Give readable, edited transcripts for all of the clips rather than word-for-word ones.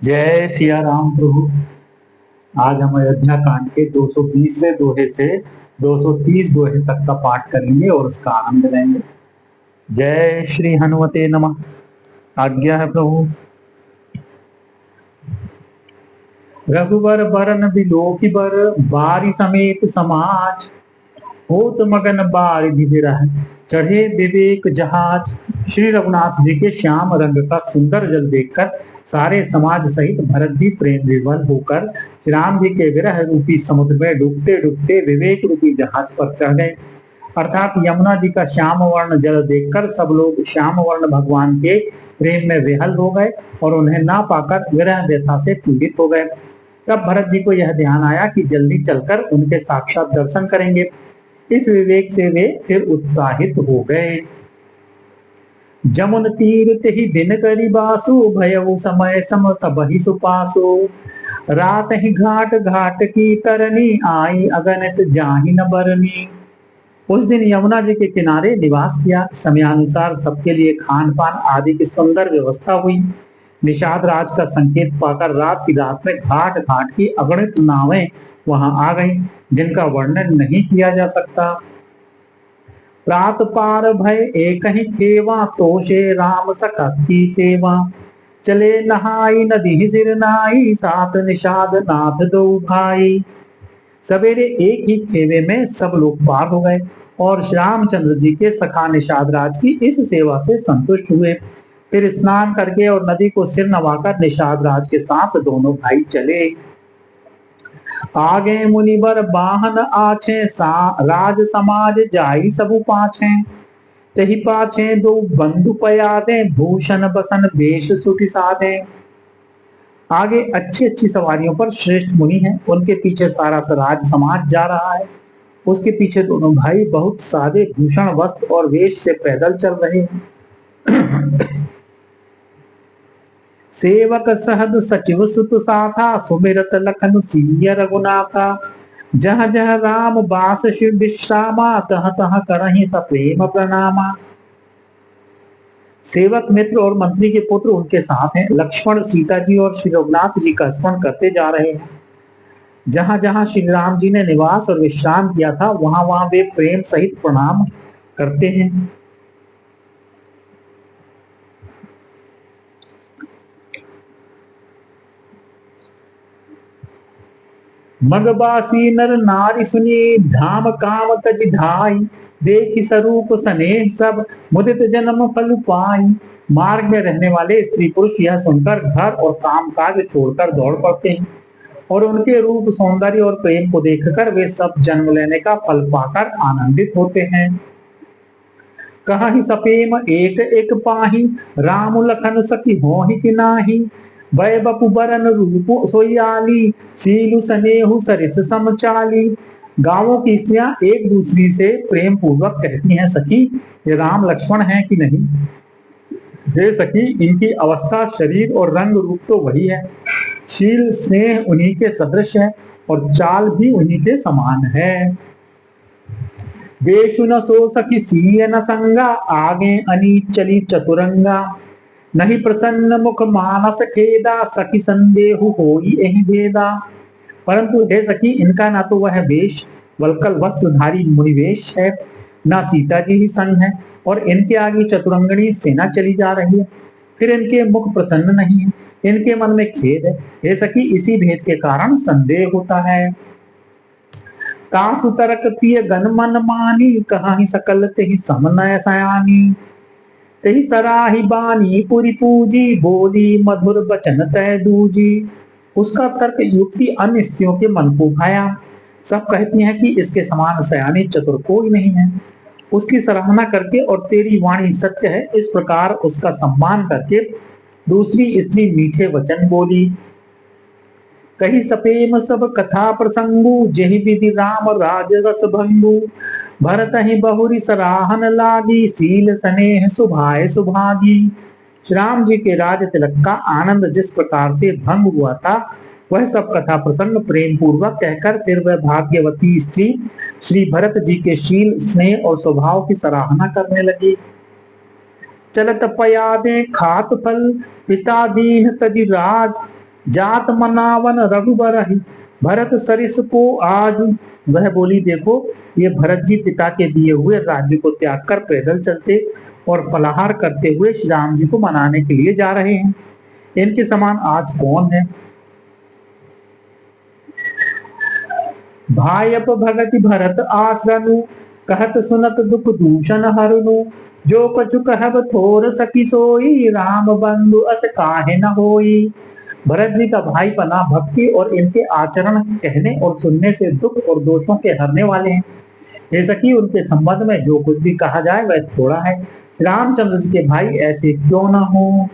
जय सिया राम प्रभु। आज हम अयोध्या कांड के 220वें दोहे से 230 दोहे तक का पाठ करेंगे और उसका आनंद लेंगे। जय श्री हनुमते नमः। आज्ञा है प्रभु। रघुवर बरन बिलोकी बर बारी समेत समाज, होत मगन बारिधि बिरह चढ़े विवेक जहाज। श्री रघुनाथ जी के श्याम रंग का सुंदर जल देखकर सारे समाज सहित भरत भी प्रेम विवल होकर श्री राम जी के विरह रूपी समुद्र में डूबते डूबते विवेक रूपी जहाज पर चढ़ गए। अर्थात यमुना जी का श्याम वर्ण जल देखकर सब लोग श्याम वर्ण भगवान के प्रेम में विहल हो गए और उन्हें ना पाकर विरह व्यथा से पीड़ित हो गए। तब भरत जी को यह ध्यान आया कि जल्दी चलकर उनके साक्षात दर्शन करेंगे। इस विवेक से वे फिर उत्साहित हो गए। जमुन तीर तेहि दिन करी बासु, भयउ समय सम सबहि सुपासु। रात ही घाट घाट की तरनी, आई अगणित जाहि न बरनी। उस दिन यमुना जी के किनारे निवास किया। समयानुसार सबके लिए खान पान आदि की सुंदर व्यवस्था हुई। निषाद राज का संकेत पाकर रात की रात में घाट घाट की अगणित नावें वहां आ गईं, जिनका वर्णन नहीं किया जा सकता। प्रात पार भय एक ही खेवा, तोषे राम सकत की सेवा। चले नहाई नदी सिर नाई, साथ निषाद नाथ दो भाई। सवेरे एक ही खेवे में सब लोग पार हो गए और श्री रामचंद्र जी के सखा निषाद राज की इस सेवा से संतुष्ट हुए। फिर स्नान करके और नदी को सिर नवाकर निषाद राज के साथ दोनों भाई चले। आगे मुनिवर बाहन आछे, राज समाज जाई सबु पाछे। तही पाछे दो बंधु पयादे, भूषण बसन वेश सुखी साधे। आगे अच्छी अच्छी सवारियों पर श्रेष्ठ मुनि हैं, उनके पीछे सारा राज समाज जा रहा है। उसके पीछे दोनों भाई बहुत सादे भूषण वस्त्र और वेश से पैदल चल रहे हैं। सेवक सहद सचिव सुत साथा, सुमिरत लखन सिय रघुनाथा। जह जह राम बास शिव विश्रामा, तह तह करहि सप्रेम प्रणामा। सेवक मित्र और मंत्री के पुत्र उनके साथ हैं। लक्ष्मण सीता जी और श्री रघुनाथ जी का स्मरण करते जा रहे हैं। जहां जहां श्री राम जी ने निवास और विश्राम किया था वहां वहां वे प्रेम सहित प्रणाम करते हैं। मगबासी नर नारी सुनी, धाम काम तज ढाई। देखि स्वरूप स्नेह सब, मुदित जन्म फल पाई। मार्ग में रहने वाले स्त्री पुरुष यह सुनकर घर और काम काज छोड़कर दौड़ पड़ते हैं और उनके रूप सौंदर्य और प्रेम को देखकर वे सब जन्म लेने का फल पाकर आनंदित होते हैं। कहि सपेम एक एक पाही, राम लखन सखी होहि कि नाही। भय बपु बरन रूप सोयाली, सीलु सनेहु सरिस समचाली। गांवों की स्त्रियां एक दूसरी से प्रेम पूर्वक कहती हैं, सखी ये राम लक्ष्मण हैं कि नहीं। हे सखी, इनकी अवस्था शरीर और रंग रूप तो वही है। शील स्नेह उन्हीं के सदृश है और चाल भी उन्हीं के समान है। देशु न सो सखी सीय न संगा, आगे अनी चली चतुरंगा। नहीं प्रसन्न मुख मानस खेदा, सखी संदेहु होई एहि भेदा। परंतु हे सखी, इनका ना तो वह वेश वल्कल वस्त्रधारी मुनिवेश है, ना सीता जी ही संग है और इनके आगे चतुरंगणी सेना चली जा रही है। फिर इनके मुख प्रसन्न नहीं है, इनके मन में खेद है। हे सखी, इसी भेद के कारण संदेह होता है। तासु तरक पिय गन मन मानी, कहाहि सकल तेहि समनय सयानी। तेहि सराही बानी पुरी पूजी, बोली मधुर बचन तय दूजी। उसका तर्क युक्ति अन्य स्त्रियों के मन को भाया। सब कहती हैं कि इसके समान सयानी चतुर कोई नहीं है। उसकी सराहना करके और तेरी वाणी सत्य है इस प्रकार उसका सम्मान करके दूसरी स्त्री मीठे वचन बोली। कही सपेम सब कथा प्रसंगु, जेहि विधि राम राज रस भंगु। भरत ही बहुरी सराहन लागी, सील स्नेह सुभाए सुभागी। श्री राम जी के राज तिलक का आनंद जिस प्रकार से भंग हुआ था वह सब कथा प्रसंग प्रेम पूर्वक कहकर फिर वह भाग्यवती स्त्री श्री भरत जी के शील स्नेह और स्वभाव की सराहना करने लगी। चलत पयादे खात फल, पिता दीन तजि राज। जात मनावन रघुबर ही भरत सरिस को आज। वह बोली, देखो ये भरत जी पिता के दिए हुए राज्य को त्याग कर पैदल चलते और फलाहार करते हुए श्री राम जी को मनाने के लिए जा रहे हैं। इनके समान आज कौन है। भायप भगति भरत आचरनु कहत सुनत दुख दूषण हरनु। जो कछु कहब थोर सखी सोई राम बंधु अस काहे न होई। भरत जी का भाईपना भक्ति और इनके आचरण कहने और सुनने से दुख और दोषों के हरने वाले हैं। हे सखी, उनके संबंध में जो कुछ भी कहा जाए वह थोड़ा है। रामचंद्र जी के भाई ऐसे क्यों न हो।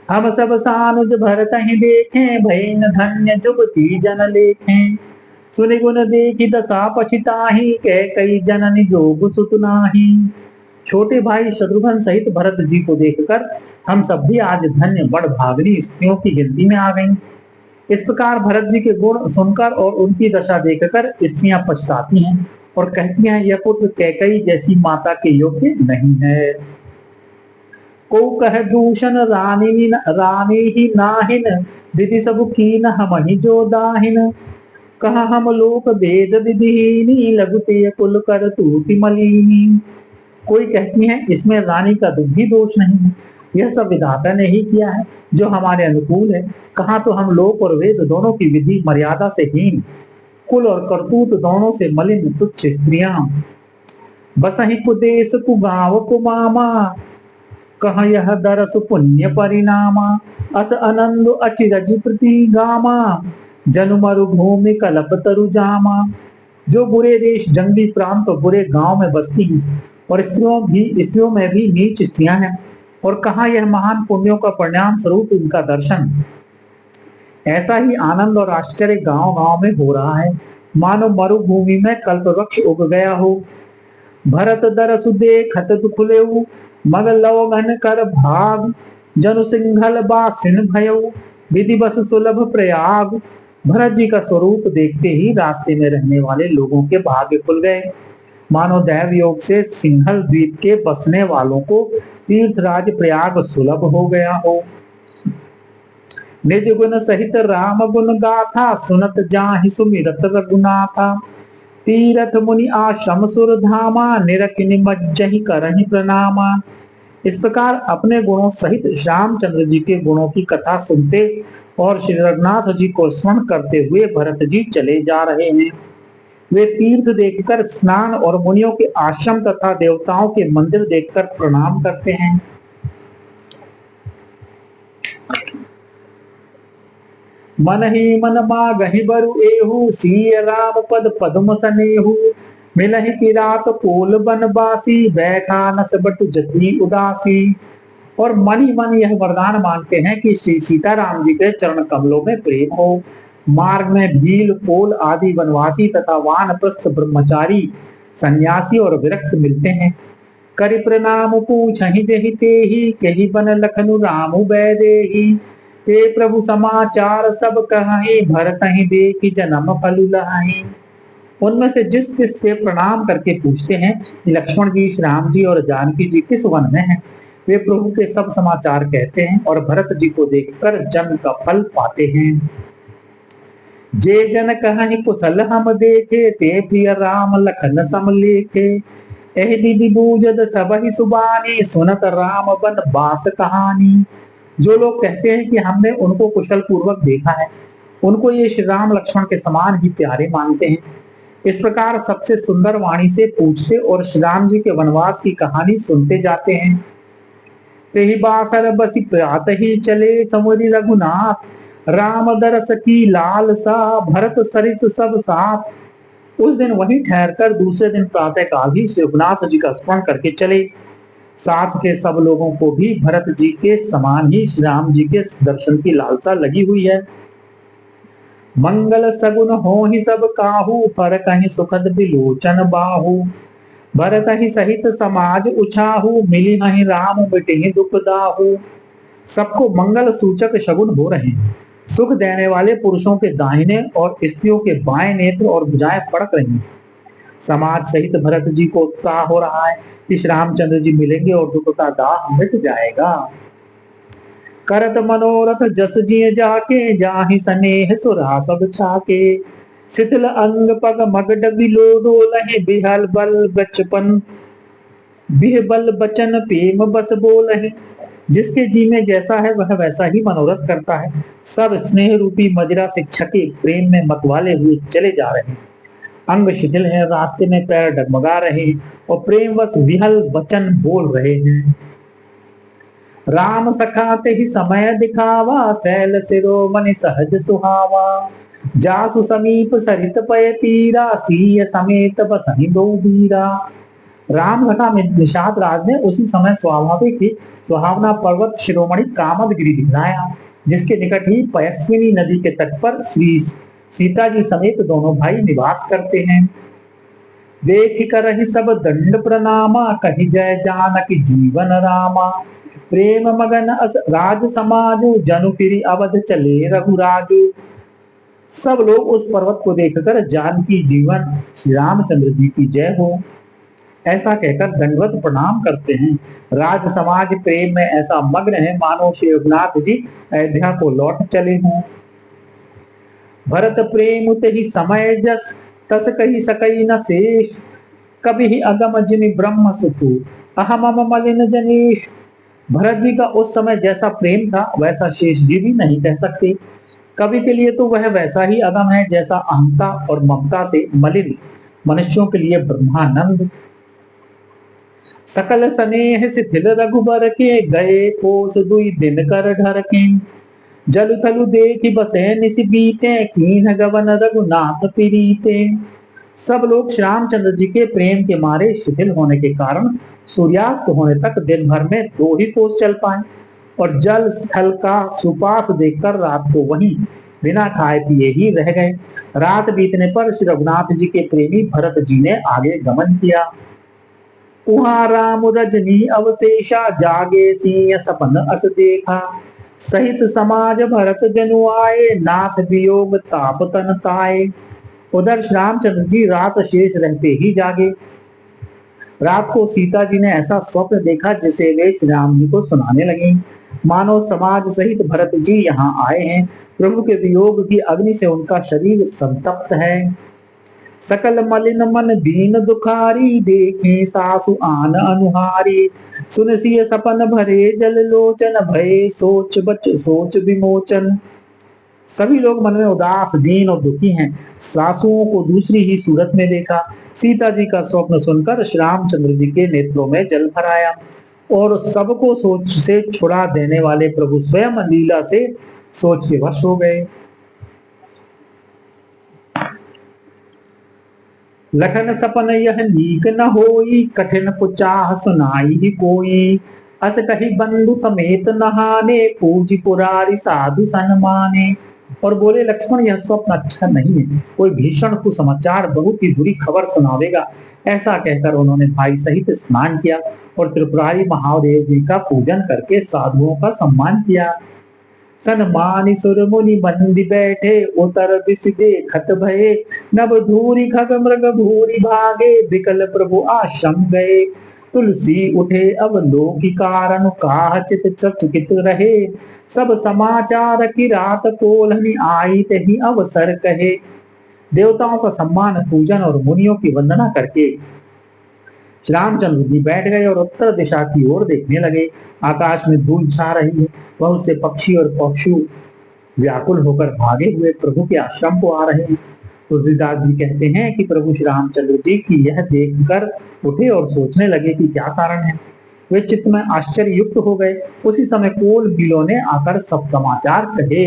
हम सब सानुज भरत ही देखें भैन धन्य जुगति जन लेखें। सुनि गुण देखी दशा पछिताही कह कई जननी जोग सुत नाही। छोटे भाई शत्रुघ्न सहित भरत जी को देखकर हम सब भी आज धन्य बड़ भागनी स्त्रियों की गिनती में आ गईं। इस प्रकार भरत जी के गुण सुनकर और उनकी दशा देखकर स्त्रियां पछताती हैं और कहती हैं, यह पुत्र कैकई जैसी माता के योग्य नहीं है। को कह दूषण रानी रानी ही नाहिन विधि सब कीन हम ही जो दाहिन। कहा हम लोक वेद विधिहीनी लघुते कुल कर तूति मलिनी। कोई कहती है इसमें रानी का भी दोष नहीं है, यह सब विधाता ने ही किया है जो हमारे अनुकूल है। कहा तो हम लोक और वेद दोनों की विधि मर्यादा से हीन, कुल और करतूत दोनों से मलिन तुच्छ स्त्रियां। बसहि कुदेश कुगांव कुमामा कहा यह दरस पुण्य परिणामा। अस आनंद अचिरज प्रतिगामा जनु मरुभूमि कलप तरु जामा। जो बुरे देश जंगली प्रांत और बुरे गांव में बसती हैं और स्त्रियों में भी नीच स्त्रियां हैं, और कहा यह महान पुण्यों का परिणाम स्वरूप इनका दर्शन। ऐसा ही आनंद और आश्चर्य गांव गांव में हो रहा है, मानो मरुभूमि में कल्प वृक्ष उग गया हो। भरत दरसु देखत खुलेऊ मग लवघन कर भाग। जनु सिंघल बासिन भयऊ विधि बस सुलभ प्रयाग। भरत जी का स्वरूप देखते ही रास्ते में रहने वाले लोगों के भाग्य खुल गए, मानो दैव योग से सिंघल द्वीप के बसने वालों को तीर्थराज प्रयाग सुलभ हो गया हो। निज गुण सहित राम गुण गाथा सुनत जाहि सुमिरत रघुनाथा। तीरथ मुनि आश्रम सुर धामा निरखि मज्जहि करहि प्रणामा। इस प्रकार अपने गुणों सहित श्यामचंद्र जी के गुणों की कथा सुनते और श्री रघुनाथ जी को स्मरण करते हुए भरत जी चले जा रहे हैं। वे तीर्थ देखकर स्नान और मुनियों के आश्रम तथा देवताओं के मंदिर देखकर प्रणाम करते हैं। मन ही मन मागहि बरु एहु सिय राम पद पद्म सनेहु। मिलहि किरात कोल बनवासी बैठा नस बटु जति उदासी। और मन ही मन यह वरदान मांगते हैं कि श्री सीताराम जी के चरण कमलों में प्रेम हो। मार्ग में भील कोल आदि वनवासी तथा वानप्रस्थ ब्रह्मचारी सन्यासी और विरक्त मिलते हैं। करि प्रणाम पूछहि जेहि तेहि केहि बन लखनु रामु बैदेहि। हे प्रभु समाचार सब कहाहि भरतहि देखि जन्म फल लहाहि। उनमें से जिस से प्रणाम करके पूछते हैं कि लक्ष्मण जी, श्री राम जी और जानकी जी किस वन में हैं, वे प्रभु के सब समाचार कहते हैं और भरत जी को देखकर जन्म का फल पाते हैं। जे जन कहानि कुशल हम देखे ते प्रिय राम लखन सम लेखे। एहि विधि बूझद सबहि सुबानी सुनत राम बन बास कहानी। जो लोग कहते हैं कि हमने उनको कुशल पूर्वक देखा है, उनको ये श्री राम लक्ष्मण के समान ही प्यारे मानते हैं। इस प्रकार सबसे सुंदर वाणी से पूछते और श्री राम जी के वनवास की कहानी सुनते जाते हैं। तेहि बासर बसी प्रात ही चले समुद्री रघुनाथ। राम दरस की लाल सा भरत सरिस सब साथ। उस दिन वहीं ठहरकर दूसरे दिन प्रातः काल ही श्री रघुनाथ जी का स्मरण करके चले। साथ के सब लोगों को भी भरत जी के समान ही श्री राम जी के दर्शन की लालसा लगी हुई है। मंगल सगुन हो ही सब काहू पर कहीं सुखद बिलोचन बाहू। भरत ही सहित समाज उछाहू मिली नहीं राम मिटे दुख दाहू। सबको मंगल सूचक शगुन हो रहे हैं। सुख देने वाले पुरुषों के दाहिने और स्त्रियों के बाएं नेत्र और भुजाएं फड़क रही हैं। समाज सहित भरत जी को उत्साह हो रहा है कि श्री रामचंद्र जी मिलेंगे और दुख का दाह मिट जाएगा। करत मनोरथ जस जिय जाके, जाहि सनेह सुरा सब छाके। शिथिल अंग पग मगड बिलोडो लहे, बिहल बल बचपन बिहबल बचन प्रेम बस बोलहि। जिसके जी में जैसा है वह वैसा ही मनोरथ करता है। सब स्नेह रूपी मदिरा से छके प्रेम में मतवाले हुए चले जा रहे हैं। अंग शिथिल है, रास्ते में पैर डगमगा रहे हैं और प्रेमवश विहल वचन बोल रहे हैं। राम सखाते ही समय दिखावा, शैल शिरोमणि सहज सुहावा। जासु समीप सरित पय तीरा, सिय समेत बसहि दो बीरा। राम सखा निषाद राज ने उसी समय स्वाभाविक ही सुहावना पर्वत शिरोमणि कामदगिरि दिखलाया, जिसके निकट ही पयस्विनी नदी के तट पर श्री सीता जी समेत दोनों भाई निवास करते हैं। देख कर ही सब दंड प्रणामा, कही जय जानकी जीवन रामा। प्रेम मगन अस राज समाजु, जनु फिरी अवध चले रघुराजु। सब लोग उस पर्वत को देखकर जानकी जीवन श्री रामचंद्र जी की जय हो ऐसा कहकर दंडवत प्रणाम करते हैं। राज समाज प्रेम में ऐसा मग्न है मानो श्री रघुनाथ जी अयोध्या को लौट चले हों। भरत प्रेम ते ही समय जस, तस कही सकई न शेष। कभी ही अगम जिमि ब्रह्म सुतु, अहम मलिन जनेश। भरत जी का उस समय जैसा प्रेम था वैसा शेष जी भी नहीं कह सकते। कवि के लिए तो वह वैसा ही अगम है जैसा अहंता और ममता से मलिन मनुष्यों के लिए ब्रह्मानंद। सकल स्नेह शिथिल रघुबर के, गए कोस दुई दिन कर ढर के। जल थलु देखि बसे निसि बीते, कीन्ह गवन रघुनाथ प्रीते। सब लोग श्री रामचंद्र जी के प्रेम के मारे शिथिल होने के कारण सूर्यास्त होने तक दिन भर में 2 ही कोस चल पाए और जल स्थल का सुपास देखकर रात को वहीं बिना खाए पिए ही रह गए। रात बीतने पर श्री रघुनाथ जी के प्रेमी भरत जी ने आगे गमन किया। उहाँ राम रजनी अवशेषा, जागे सिंह सपन अस देखा। सहित समाज भरत जनु आए, नाथ वियोग ताप तन ताए। उधर श्री रामचंद्र जी रात शेष रहते ही जागे। रात को सीता जी ने ऐसा स्वप्न देखा जिसे वे श्री राम जी को सुनाने लगे। मानो समाज सहित भरत जी यहाँ आए हैं। प्रभु के वियोग की अग्नि से उनका शरीर संतप्त है। सकल मलिन मन दीन दुखारी, देखे सासु आन अनुहारी। सुन सिय सपन भरे जल लोचन, भये सोच बच सोच विमोचन। सभी लोग मन में उदास दीन और दुखी हैं। सासुओं को दूसरी ही सूरत में देखा। सीता जी का स्वप्न सुनकर श्री रामचंद्र जी के नेत्रों में जल भर आया और सबको सोच से छुड़ा देने वाले प्रभु स्वयं लीला से सोच के वश हो गए। लखन सपन यह नीक न होई, कठिन कुचाह सुनाई ही कोई। अस कही बंधु समेत नहाने, पूजी पुरारी साधु सन्माने। और बोले लक्ष्मण यह स्वप्न अच्छा नहीं है, कोई भीषण कुसमाचार बहुत ही बुरी खबर सुनावेगा। ऐसा कहकर उन्होंने भाई सहित स्नान किया और त्रिपुरारी महादेव जी का पूजन करके साधुओं का सम्मान किया। सन्मानि सुर मुनि बंदी बैठे, उतर दिस देखत भये। नभ धूरी खग मृग भूरी भागे, विकल प्रभु आश्रम गए। तुलसी उठे अवलोकि कारण, काह चित चकित रहे। सब समाचार की रात कोलहनि, आई तहि अवसर कहे। देवताओं का सम्मान पूजन और मुनियों की वंदना करके श्री रामचंद्र जी बैठ गए और उत्तर दिशा की ओर देखने लगे। आकाश में धूल छा रही है, बहुत से पक्षी और पशु व्याकुल होकर भागे हुए प्रभु के आश्रम को आ रहे हैं। तुलसीदास जी कहते हैं कि प्रभु श्री रामचंद्र जी की यह देखकर उठे और सोचने लगे कि क्या कारण है। वे चित्त में आश्चर्य युक्त हो गए। उसी समय कोल बिलों ने आकर सब समाचार कहे।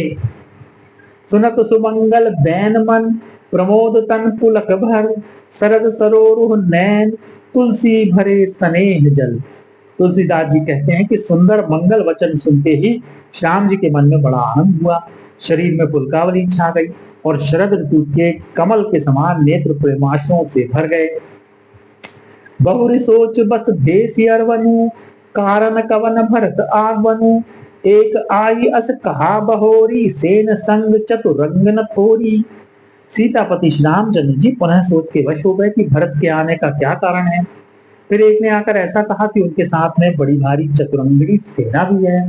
सुनत सुमंगल बैन मन, प्रमोद तन पुलक भर। शरद सरोरुह नैन, तुलसी भरे स्नेह जल। तुलसीदास जी कहते हैं कि सुंदर मंगल वचन सुनते ही श्याम जी के मन में बड़ा आनंद हुआ। शरीर में पुलकावली छा गई और शरद ऋतु के कमल के समान नेत्र प्रेमाशयों से भर गए। बहुरी सोच बस देसी अरवनु, कारण कवन भरत आगवनु। एक आई अस कहा बहोरी, सेन संग चतुरंग न थोरी। सीतापति श्री रामचंद्र जी पुनः सोच के वश हो गए कि भरत के आने का क्या कारण है। फिर एक ने आकर ऐसा कहा कि उनके साथ में बड़ी भारी चतुरंगी सेना भी है।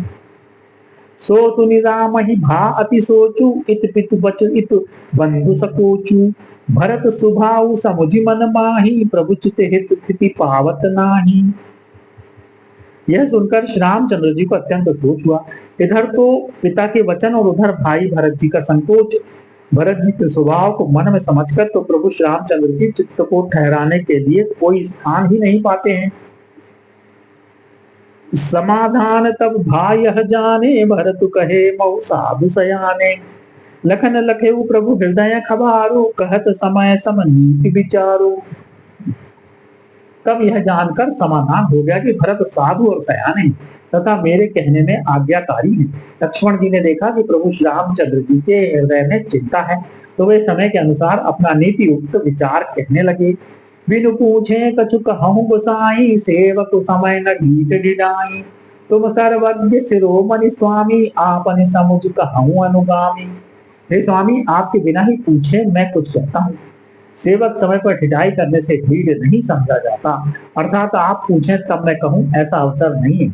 सो सुनि राम ही भा अति सोचू, इत पितु बच इत बंधु सकोचू। भरत सुभाऊ समुझि मन माही, प्रभु चित हित स्थिति पावत नाही। यह सुनकर श्री रामचंद्र जी को अत्यंत सोच हुआ। इधर तो पिता के वचन और उधर भाई भरत जी का संकोच। भरत जी के स्वभाव को मन में समझकर तो प्रभु श्री रामचंद्र जी चित्त को ठहराने के लिए कोई स्थान ही नहीं पाते हैं। समाधान तब भाई यह जाने, भरत कहे मऊ साधु सयाने। लखन लखेऊ प्रभु हृदय खबारो, कहत समय सम नीति विचारो। तब यह जानकर समाधान हो गया कि भरत साधु और सयाने तथा मेरे कहने में आज्ञाकारी हैं। लक्ष्मण जी ने देखा कि प्रभु श्री रामचंद्र जी के हृदय में चिंता है, तो वे समय के अनुसार अपना नीति युक्त विचार कहने लगे। बिनु पूछे कछु कहूँ गोसाई, सेवक समय न गीत डिडाई। तुम सर्वज्ञ शिरोमणि स्वामी, आपने समुझ कहूँ अनुगामी। हे स्वामी, आपके बिना ही पूछे मैं कुछ कहता हूँ। सेवक समय पर ठिठाई करने से ढीठ नहीं समझा जाता, अर्थात आप पूछें तब मैं कहूँ ऐसा अवसर नहीं है,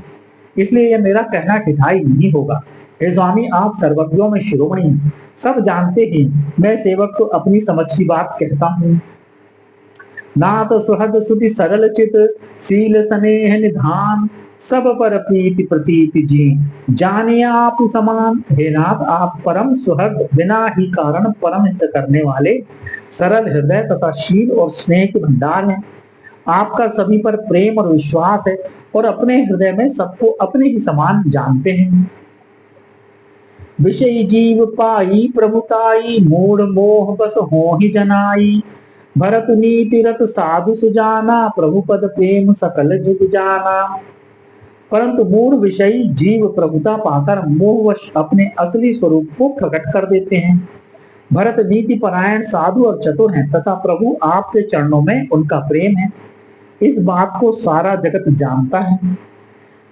इसलिए यह मेरा कहना ठिठाई नहीं होगा। हे स्वामी, आप सर्वज्ञों में शिरोमणि हैं, सब जानते ही मैं सेवक को अपनी समझ की बात कहता हूँ। नाथ सुहद सुधि सरल चित, सील स्नेह निधान। सब पर प्रीति प्रतीति जी, जाने आप समान। हे नाथ, आप परम सुहद, बिना ही कारण परम हित करने वाले, सरल हृदय तथा शील और स्नेह के भंडार हैं। आपका सभी पर प्रेम और विश्वास है और अपने हृदय में सबको अपने ही समान जानते हैं। विषय जीव पाई प्रभुताई, मूढ़ मोह बस हो ही जनाई। भरत नीति रत साधु सुजाना, प्रभु पद प्रेम सकल जुग जाना। परंतु मूढ़ विषयी जीव प्रभुता पाकर मोहवश अपने असली स्वरूप को प्रकट कर देते हैं। भरत नीति परायण साधु और चतुर हैं तथा प्रभु आपके चरणों में उनका प्रेम है, इस बात को सारा जगत जानता है।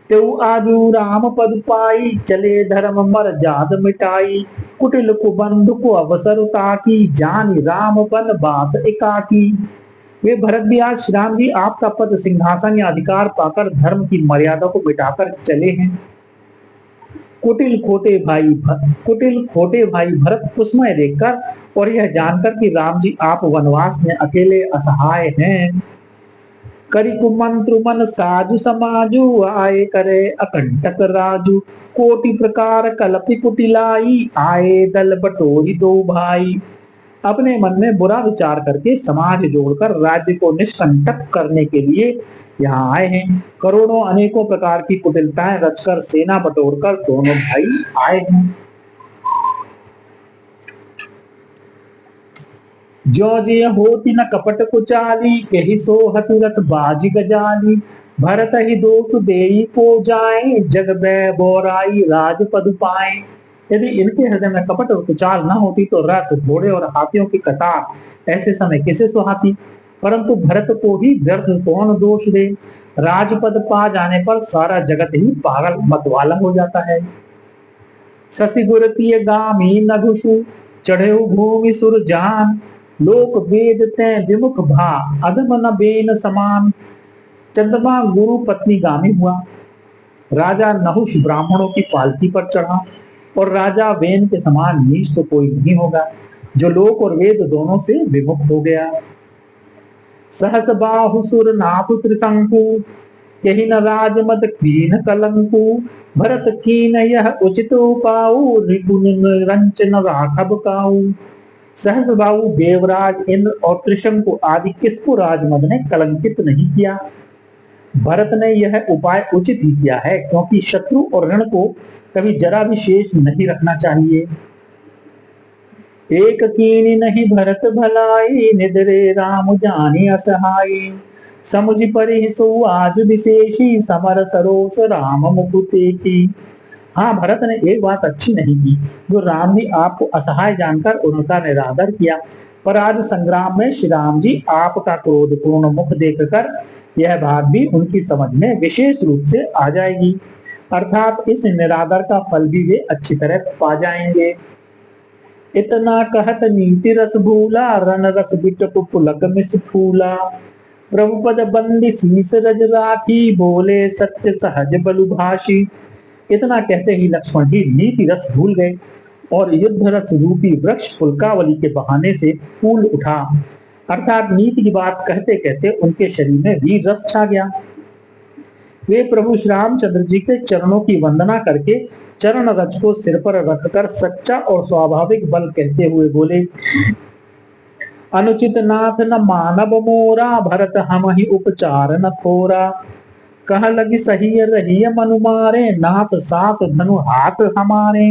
तेउ आजू राम पद पाई, चले धर्म मर जाद मिटाई। कुटिल कुबंधु को अवसर ताकी, जानी राम पन बास एकाकी। वे भरत भी आज श्री राम जी आपका पद सिंहासन या अधिकार पाकर धर्म की मर्यादा को मिटाकर चले हैं। कुटिल खोटे भाई भरत कुसमय देखकर और यह जानकर कि राम जी आप वनवास में अकेले असहाय हैं, करिकु मंत्र मन साजु समाजु, आए करे अकंटक राजू। कोटि प्रकार कलपि कुटिलाई, आए दल बटोरी दो भाई। अपने मन में बुरा विचार करके समाज जोड़कर राज्य को निष्कंटक करने के लिए यहाँ आए हैं। करोड़ों अनेकों प्रकार की कुटिलताएं रचकर सेना बटोरकर दोनों भाई आए हैं। जो जे होती न कपट कुचाली, केहि सोहत रथ बाजी गजाली। भरत ही दोष देई को जाए, जग बै बोराई राजपद पाए। यदि इनके हृदय में कपट और कुचाल न होती तो रथ, घोड़े और हाथियों की कतार ऐसे समय किसे सुहाती। परंतु भरत को ही व्यर्थ कौन दोष दे। राजपद पा जाने पर सारा जगत ही पागल मतवाला हो जाता है। शशि गुरतीय गामी नघुषु, चढ़े भूमि सुर जान। लोक वेद तै विमुख भा, अधम न बेन समान। चंद्रमा गुरु पत्नी गामी हुआ, राजा नहुष ब्राह्मणों की पालकी पर चढ़ा, और राजा वेन के समान नीच तो कोई नहीं होगा जो लोक और वेद दोनों से विमुख हो गया। सहस बाहु सुर नाथ त्रिशंकु, यही न राजमद कीन कलंकु। भरत कीन यह उचित उपाऊ, रिपु निरंच न राघव काऊ। सहस बाहु देवराज इंद्र और त्रिशंकु आदि किसको राजमद ने कलंकित नहीं किया। भरत ने यह उपाय उचित ही किया है, क्योंकि शत्रु और ऋण को कभी जरा भी शेष नहीं रखना चाहिए। एक कीनी नहीं भरत भलाई, निदरे राम जानी असहाई। समुझ परिहि सो आज विशेषी, समर सरोस राम मुकुते की। हाँ, भरत ने एक बात अच्छी नहीं की, जो राम जी आपको असहाय जानकर उनका निरादर किया। पर आज संग्राम में श्री राम जी आपका क्रोधपूर्ण मुख देखकर यह बात भी उनकी समझ में विशेष रूप से आ जाएगी, अर्थात इस निरादर का फल भी वे अच्छी तरह पा जाएंगे। इतना कहत नीति रस भूला, रन रस बिटप पुलक मिस फूला। प्रभु पद बंदी शीस रज राखी, बोले सत्य सहज बलु भाषी। इतना कहते ही लक्ष्मण जी नीति रस भूल गए और युद्ध रस रूपी वृक्ष पुलकावली के बहाने से फूल उठा, अर्थात नीति की बात कहते कहते उनके शरीर में वीर रस छा गया। वे प्रभु श्री रामचंद्र जी के चरणों की वंदना करके चरण रज को सिर पर रखकर सच्चा और स्वाभाविक बल कहते हुए बोले, अनुचित नाथ न मानव मोरा, भरत हम ही उपचार न थोरा। कह लगी सही रही मनु मारे, नाथ साथ धनु हाथ हमारे।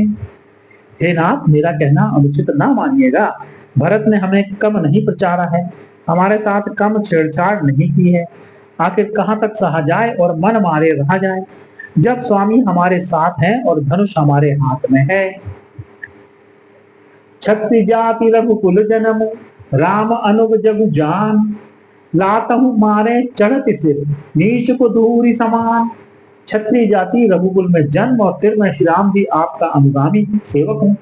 हे नाथ, मेरा कहना अनुचित ना मानिएगा। भरत ने हमें कम नहीं प्रचारा है, हमारे साथ कम छेड़छाड़ नहीं की है। आखिर कहाँ तक सहा जाए और मन मारे रहा जाए, जब स्वामी हमारे साथ हैं और धनुष हमारे हाथ में है। छत्ति जाति रघुकुल जन्म, राम अनुग जगु जान। लातहु मारे चढ़त सिर, नीच को धूरी समान। क्षत्रिय जाति रघुकुल में जन्म और फिर मैं श्री राम जी आपका अनुगामी सेवक हूँ।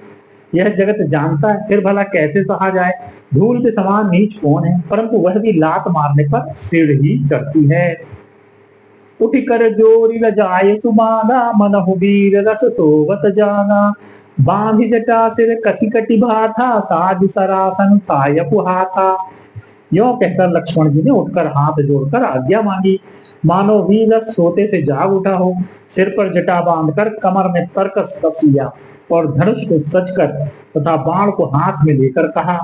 यह जगत जानता है, फिर भला कैसे सहा जाए। धूल के समान नीच कौन है, परंतु वह भी लात मारने पर सिर ही चढ़ती है। उठ कर जोरी लजाए सुबाना, मनहु वीर रस सोवत जाना। बांधि जटा सिर कसी कटि भाथा, साज सरासन सायप हाथा। यों कहकर लक्ष्मण जी ने उठकर हाथ जोड़कर आज्ञा मांगी, मानो वीर सोते से जाग उठा हो। सिर पर जटा बांधकर कमर में तरकस कस लिया और धनुष को सजकर तथा बाण को हाथ में लेकर कहा,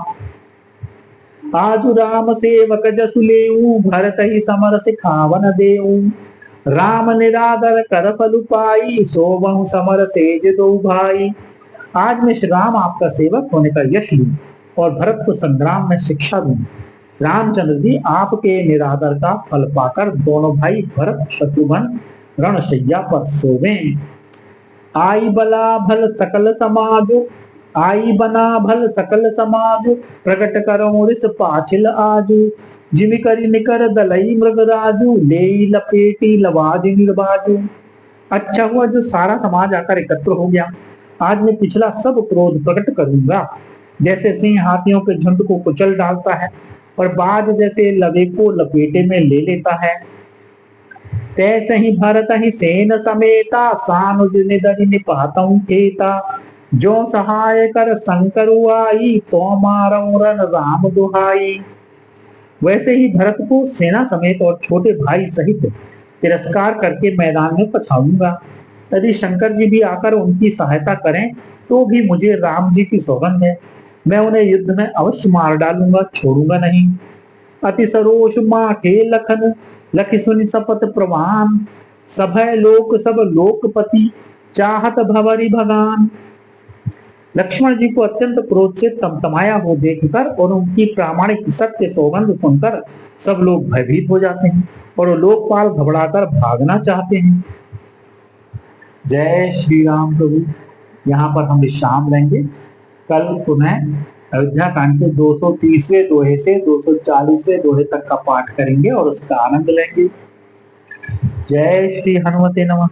आजु राम सेवक जसु लेऊ, भरत ही समर सिखावन देऊ। राम निरादर कर फल पाई, सोबहु समर सेज दो भाई। आज मैं श्री राम आपका सेवक होने का यश लूं और भरत को संग्राम में शिक्षा दूं। रामचंद्र जी आपके निरादर का फल पाकर दोनों भाई भरत शत्रुघ्न रणशैया पर सोवे। आई बला भल सकल समाजो, आई बना भल सकल समाजो। प्रगट करो रिस पाछिल आजू, जिमि करी निकर दलई मृग राजू। ले लपेटी लवाज निर्बाजू। अच्छा हुआ जो सारा समाज आकर एकत्र हो गया। आज मैं पिछला सब क्रोध प्रकट करूंगा। जैसे सिंह हाथियों के झुंड को कुचल डालता है और बाज जैसे लवे को लपेटे में ले लेता है, तैसे ही भरत ही सेन समेता। सानुज निधि निपातहु खेता, जो सहाय कर शंकर आई। तो मारऊ रन राम दुहाई। वैसे ही भरत को सेना समेत और छोटे भाई सहित तिरस्कार करके मैदान में पछाऊंगा। यदि शंकर जी भी आकर उनकी सहायता करें तो भी मुझे राम जी की सौगंध है, मैं उन्हें युद्ध में अवश्य मार डालूंगा, छोड़ूंगा नहीं। अति सरोष माँ के लखन, लखि सुनि सपत प्रवान। सभय लोक सब लोकपति, चाहत भवरी भगान। लक्ष्मण जी को अत्यंत क्रोध से तमतमाया हो देखकर और उनकी प्रामाणिक सत्य सौगंध सुनकर सब लोग भयभीत हो जाते हैं और लोकपाल घबराकर भागना चाहते हैं। जय श्री राम प्रभु। यहाँ पर हम विश्राम लेंगे। कल पुनः अयोध्या कांड के 230वें दोहे से 240वें दोहे तक का पाठ करेंगे और उसका आनंद लेंगे। जय श्री हनुमते नमः।